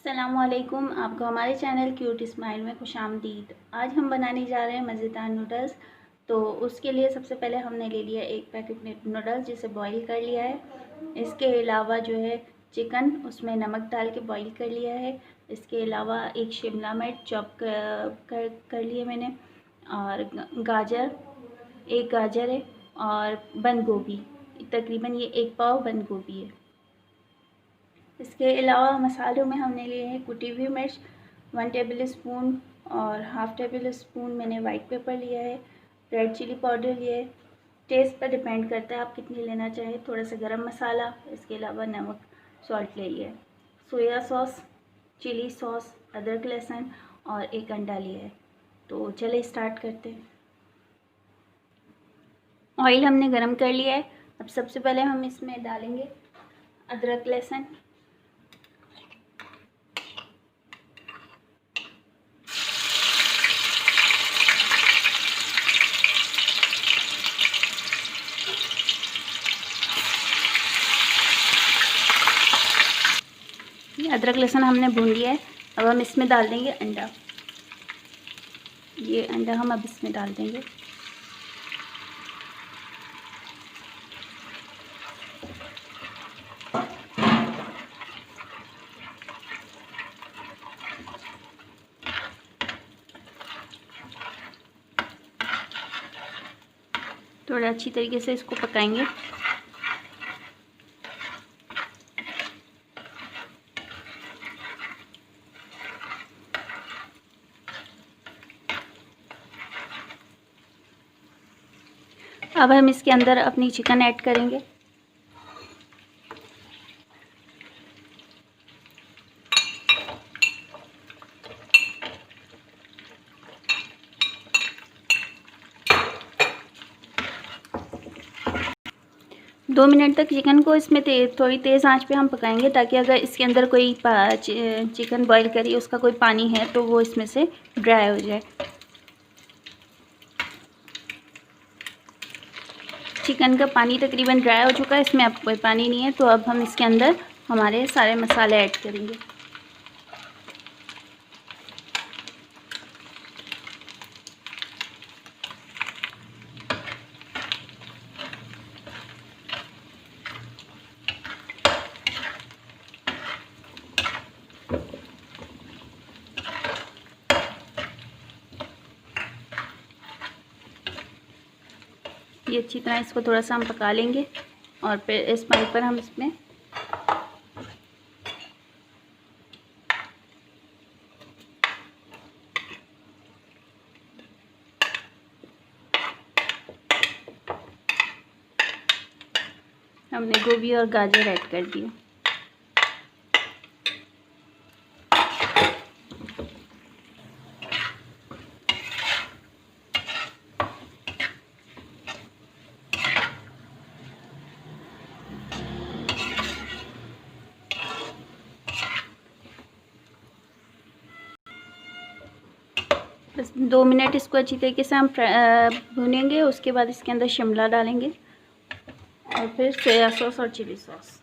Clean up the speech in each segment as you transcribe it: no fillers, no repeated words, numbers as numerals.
अस्सलामुअलैकुम, आपको हमारे चैनल क्यूट स्माइल में खुशामदीद। आज हम बनाने जा रहे हैं मज़ेदार नूडल्स। तो उसके लिए सबसे पहले हमने ले लिया एक पैकेट नूडल्स, जिसे बॉईल कर लिया है। इसके अलावा जो है चिकन, उसमें नमक डाल के बॉईल कर लिया है। इसके अलावा एक शिमला मिर्च चॉप कर लिए मैंने, और गाजर, एक गाजर है, और बंद गोभी, तकरीबन ये 1 पाव बंद गोभी है। इसके अलावा मसालों में हमने लिए हैं कुटी हुई मिर्च 1 टेबल स्पून, और हाफ़ टेबल स्पून मैंने वाइट पेपर लिया है। रेड चिली पाउडर लिया है। टेस्ट पर डिपेंड करता है आप कितनी लेना चाहें। थोड़ा सा गरम मसाला, इसके अलावा नमक, सॉल्ट ले लिया है। सोया सॉस, चिली सॉस, अदरक लहसुन और एक अंडा लिया है। तो चले स्टार्ट करते हैं। ऑयल हमने गरम कर लिया है। अब सबसे पहले हम इसमें डालेंगे अदरक लहसुन, अदरक लहसुन हमने भून लिया है। अब हम इसमें डाल देंगे अंडा। ये अंडा हम अब इसमें डाल देंगे। थोड़ा अच्छी तरीके से इसको पकाएंगे। अब हम इसके अंदर अपनी चिकन ऐड करेंगे। दो मिनट तक चिकन को इसमें थोड़ी तेज़ आंच पे हम पकाएंगे, ताकि अगर इसके अंदर कोई चिकन बॉईल करी उसका कोई पानी है तो वो इसमें से ड्राई हो जाए। चिकन का पानी तकरीबन ड्राई हो चुका है, इसमें अब कोई पानी नहीं है। तो अब हम इसके अंदर हमारे सारे मसाले ऐड करेंगे। ये अच्छी तरह इसको थोड़ा सा हम पका लेंगे, और फिर इस पानी पर हम इसमें हमने गोभी और गाजर ऐड कर दिए। बस 2 मिनट इसको अच्छी तरीके से हम भूनेंगे। उसके बाद इसके अंदर शिमला डालेंगे, और फिर सोया सॉस और chilli sauce.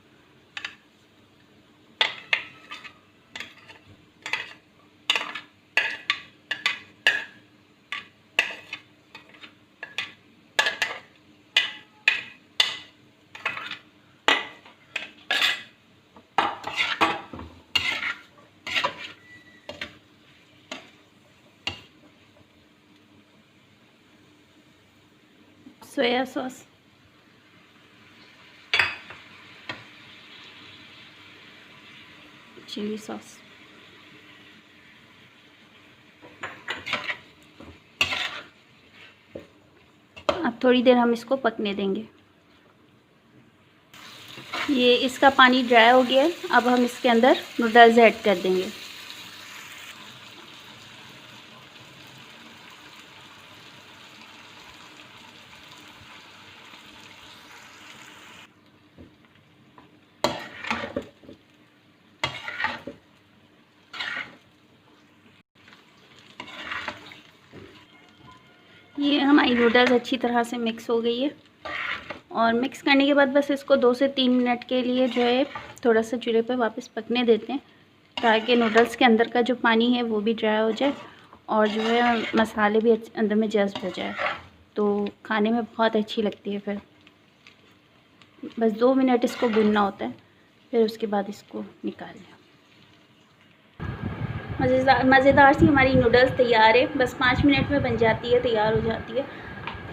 Soya sauce, chilli sauce, अब थोड़ी देर हम इसको पकने देंगे। ये इसका पानी ड्राई हो गया है। अब हम इसके अंदर नूडल्स ऐड कर देंगे। ये हमारी नूडल्स अच्छी तरह से मिक्स हो गई है, और मिक्स करने के बाद बस इसको 2 से 3 मिनट के लिए जो है थोड़ा सा चूल्हे पे वापस पकने देते हैं, ताकि नूडल्स के अंदर का जो पानी है वो भी ड्राई हो जाए और जो है मसाले भी अंदर में जज़्ब हो जाए, तो खाने में बहुत अच्छी लगती है। फिर बस 2 मिनट इसको भूनना होता है, फिर उसके बाद इसको निकाल लें। मज़ेदार सी हमारी नूडल्स तैयार है, बस 5 मिनट में बन जाती है, तैयार हो जाती है।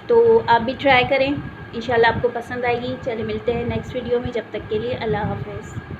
तो आप भी ट्राई करें, इंशाल्लाह आपको पसंद आएगी। चलिए मिलते हैं नेक्स्ट वीडियो में, जब तक के लिए अल्लाह हाफ़िज़।